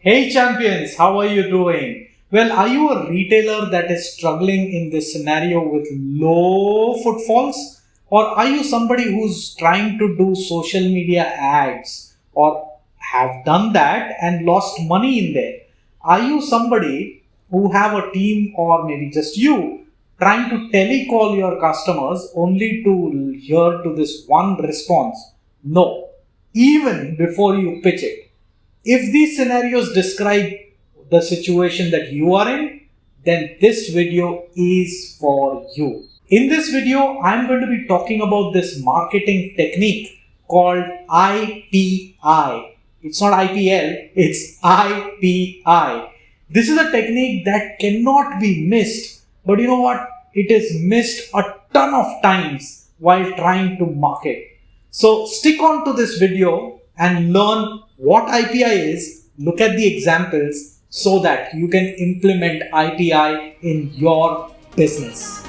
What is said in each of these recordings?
Hey champions, how are you doing? Well, are you a retailer that is struggling in this scenario with low footfalls? Or are you somebody who's trying to do social media ads or have done that and lost money in there? Are you somebody who have a team or maybe just you trying to telecall your customers only to hear to this one response? No, even before you pitch it. If these scenarios describe the situation that you are in, then this video is for you. In this video, I'm going to be talking about this marketing technique called IPI. It's not IPL, it's IPI. This is a technique that cannot be missed, but you know what? It is missed a ton of times while trying to market. So stick on to this video and learn what IPI is, look at the examples so that you can implement IPI in your business.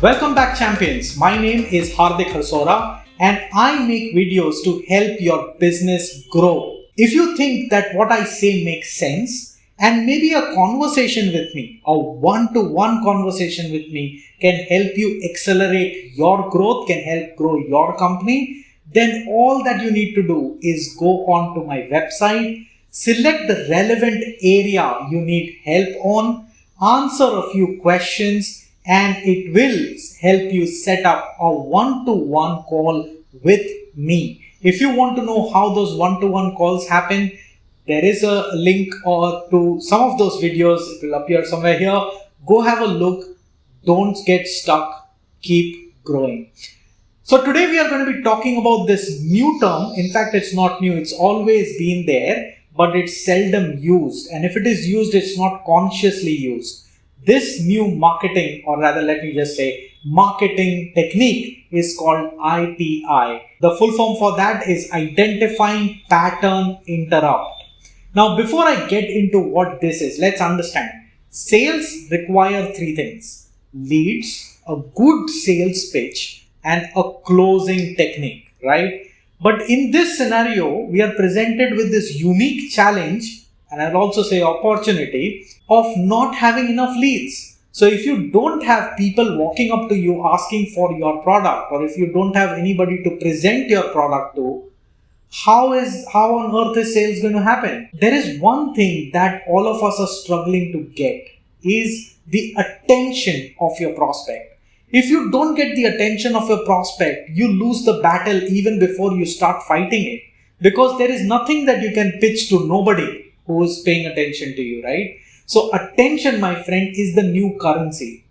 Welcome back champions, my name is Hardik and I make videos to help your business grow. If you think that what I say makes sense and maybe a conversation with me, a one-to-one conversation with me can help you accelerate your growth, can help grow your company, then all that you need to do is go on to my website, select the relevant area you need help on, answer a few questions, and it will help you set up a one-to-one call with me. If you want to know how those one-to-one calls happen, there is a link to some of those videos. It will appear somewhere here. Go have a look. Don't get stuck. Keep growing. So today we are going to be talking about this new term. In fact, it's not new. It's always been there, but it's seldom used. And if it is used, it's not consciously used. This new marketing, or rather let me just say marketing technique, is called IPI. The full form for that is Identifying Pattern Interrupt. Now before I get into what this is, let's understand. Sales require three things: leads, a good sales pitch, and a closing technique, right? But in this scenario, we are presented with this unique challenge, and I'll also say opportunity, of not having enough leads. So if you don't have people walking up to you asking for your product, or if you don't have anybody to present your product to, how on earth is sales going to happen? There is one thing that all of us are struggling to get, is the attention of your prospect. If you don't get the attention of your prospect, you lose the battle even before you start fighting it, because there is nothing that you can pitch to nobody who is paying attention to you, right? So attention, my friend, is the new currency.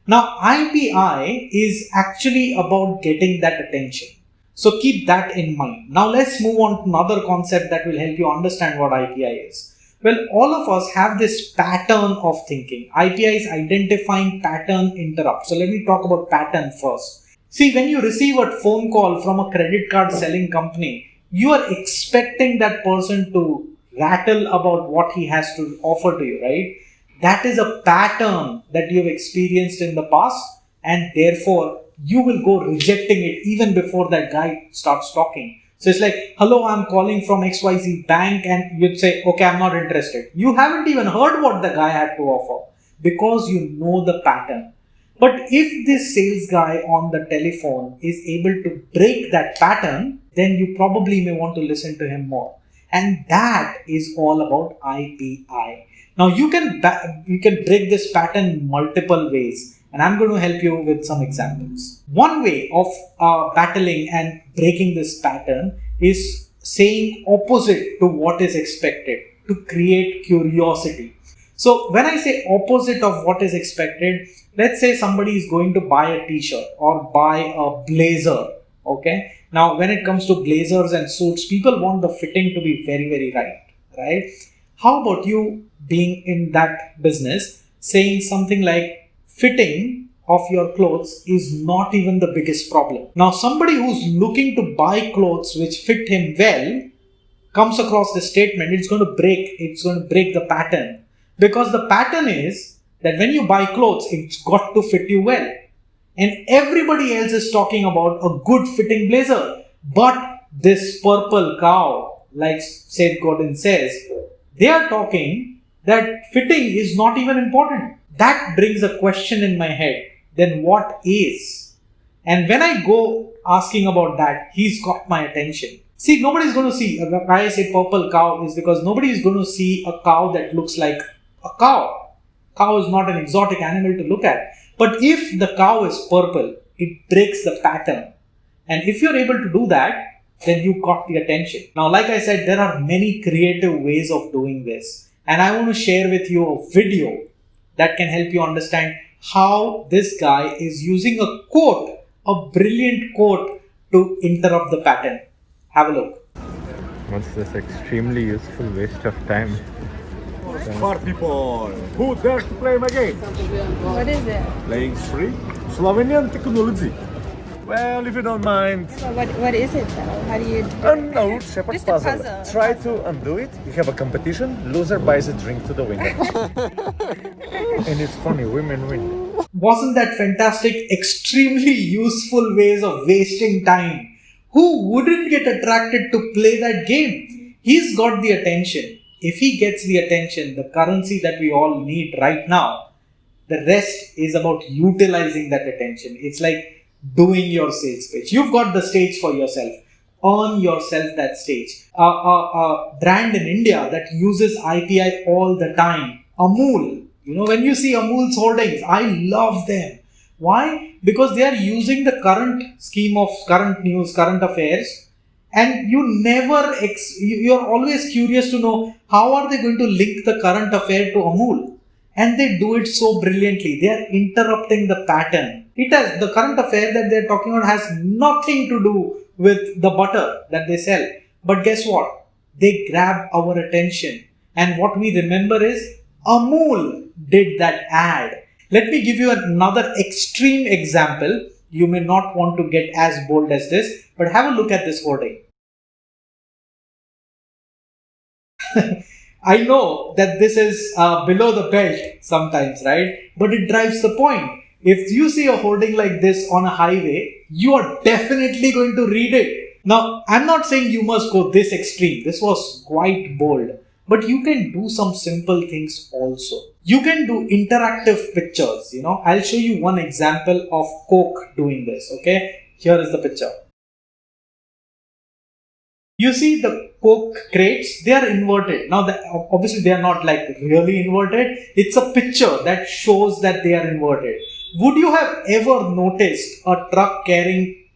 Now IPI is actually about getting that attention. So keep that in mind. Now let's move on to another concept that will help you understand what IPI is. Well, all of us have this pattern of thinking. IPI is Identifying Pattern Interrupt. So let me talk about pattern first. See, when you receive a phone call from a credit card selling company, you are expecting that person to rattle about what he has to offer to you, right? That is a pattern that you've experienced in the past, and therefore you will go rejecting it even before that guy starts talking. So it's like, hello, I'm calling from XYZ bank, and you'd say, okay, I'm not interested. You haven't even heard what the guy had to offer because you know the pattern. But if this sales guy on the telephone is able to break that pattern, then you probably may want to listen to him more. And that is all about IPI. Now you can break this pattern multiple ways, and I'm going to help you with some examples. One way of battling and breaking this pattern is saying opposite to what is expected to create curiosity. So when I say opposite of what is expected, let's say somebody is going to buy a t-shirt or buy a blazer. Okay. Now, when it comes to blazers and suits, people want the fitting to be very, very right? How about you being in that business saying something like fitting of your clothes is not even the biggest problem. Now, somebody who's looking to buy clothes which fit him well comes across this statement, it's going to break the pattern. Because the pattern is that when you buy clothes, it's got to fit you well. And everybody else is talking about a good fitting blazer. But this purple cow, like Seth Godin says, they are talking that fitting is not even important. That brings a question in my head. Then what is? And when I go asking about that, he's got my attention. See, nobody's going to see, why I say purple cow is because nobody is going to see a cow that looks like a cow. Cow is not an exotic animal to look at. But if the cow is purple, it breaks the pattern. And if you're able to do that, then you got the attention. Now, like I said, there are many creative ways of doing this. And I want to share with you a video that can help you understand how this guy is using a quote, a brilliant quote, to interrupt the pattern. Have a look. What's this extremely useful waste of time? For people who dare to play my game. What is it? Playing free Slovenian technology. Well, if you don't mind. So what is it though? How do you do it? No, separate Just a puzzle. puzzle. Try to undo it. You have a competition. Loser buys a drink to the winner. And it's funny, women win. Wasn't that fantastic? Extremely useful ways of wasting time. Who wouldn't get attracted to play that game? He's got the attention. If he gets the attention, the currency that we all need right now, the rest is about utilizing that attention. It's like doing your sales pitch. You've got the stage for yourself. Earn yourself that stage. A brand in India that uses IPI all the time, Amul. You know, when you see Amul's holdings, I love them. Why? Because they are using the current scheme of current news, current affairs, and you're always curious to know how are they going to link the current affair to Amul. And they do it so brilliantly. They are interrupting the pattern. The current affair that they're talking about has nothing to do with the butter that they sell. But guess what? They grab our attention. And what we remember is Amul did that ad. Let me give you another extreme example. You may not want to get as bold as this, but have a look at this hoarding. I know that this is below the belt sometimes, right? But it drives the point. If you see a hoarding like this on a highway, you are definitely going to read it. Now, I'm not saying you must go this extreme. This was quite bold. But you can do some simple things also. You can do interactive pictures. I'll show you one example of Coke doing this. Okay, here is the picture. You see the Coke crates, they are inverted. Now, obviously they are not like really inverted. It's a picture that shows that they are inverted. Would you have ever noticed a truck carrying,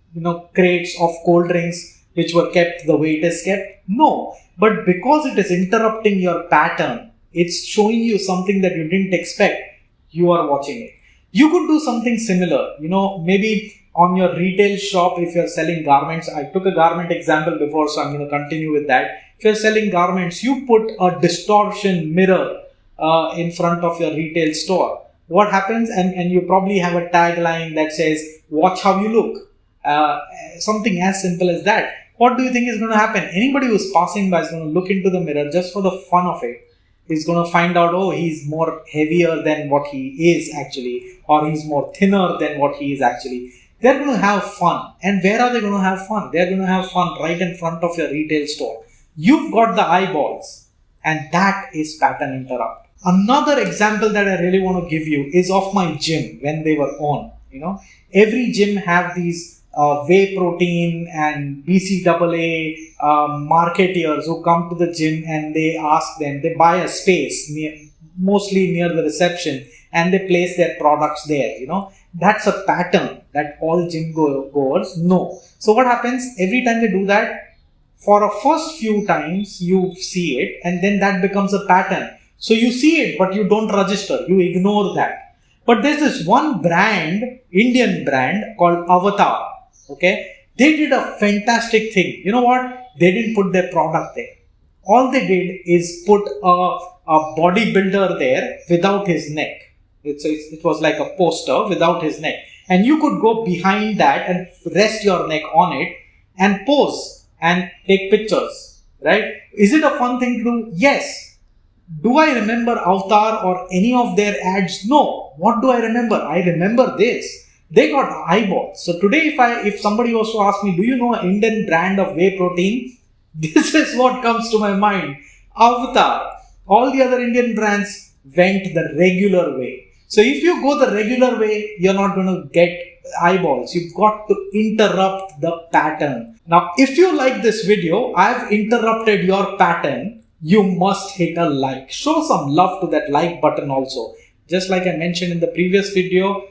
crates of cold drinks which were kept the way it is kept? No. But because it is interrupting your pattern, it's showing you something that you didn't expect, you are watching it. You could do something similar, maybe on your retail shop if you're selling garments. I took a garment example before, so I'm going to continue with that. If you're selling garments, you put a distortion mirror in front of your retail store. What happens? And you probably have a tagline that says, watch how you look. Something as simple as that. What do you think is going to happen? Anybody who's passing by is going to look into the mirror just for the fun of it. He's going to find out, oh, he's more heavier than what he is actually, or he's more thinner than what he is actually. They're going to have fun. And where are they going to have fun? They're going to have fun right in front of your retail store. You've got the eyeballs, and that is pattern interrupt. Another example that I really want to give you is of my gym when they were on. Every gym have these whey protein and BCAA marketeers who come to the gym and they buy a space mostly near the reception and they place their products there. That's a pattern that all gym goers know. So what happens every time they do that? For a first few times you see it and then that becomes a pattern. So you see it but you don't register, you ignore that. But there's this one brand, Indian brand called Avatar. Okay, they did a fantastic thing. You know what? They didn't put their product there. All they did is put a bodybuilder there without his neck. It was like a poster without his neck. And you could go behind that and rest your neck on it and pose and take pictures. right? Is it a fun thing to do? Yes. Do I remember Avatar or any of their ads? No. What do I remember? I remember this. They got eyeballs. So today, if somebody was to ask me, do you know an Indian brand of whey protein? This is what comes to my mind. Avatar. All the other Indian brands went the regular way. So if you go the regular way, you're not going to get eyeballs. You've got to interrupt the pattern. Now, if you like this video, I've interrupted your pattern. You must hit a like. Show some love to that like button also. Just like I mentioned in the previous video,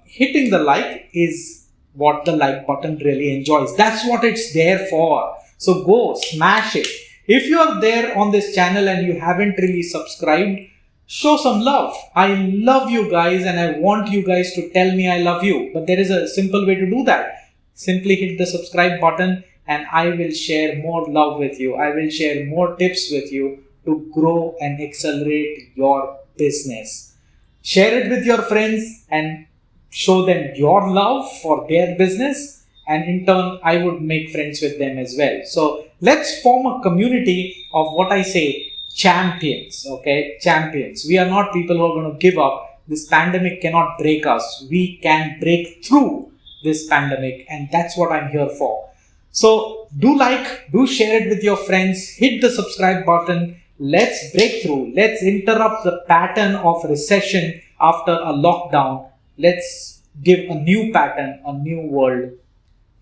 hitting the like is what the like button really enjoys. That's what it's there for. So go smash it. If you are there on this channel and you haven't really subscribed, show some love. I love you guys and I want you guys to tell me I love you. But there is a simple way to do that. Simply hit the subscribe button and I will share more love with you. I will share more tips with you to grow and accelerate your business. Share it with your friends and show them your love for their business. And in turn, I would make friends with them as well. So let's form a community of what I say, champions. Okay, champions. We are not people who are going to give up. This pandemic cannot break us. We can break through this pandemic, and that's what I'm here for. So do like, do share it with your friends, hit the subscribe button. Let's break through. Let's interrupt the pattern of recession after a lockdown. Let's give a new pattern, a new world.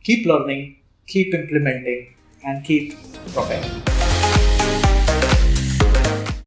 Keep learning, keep implementing, and keep propelling.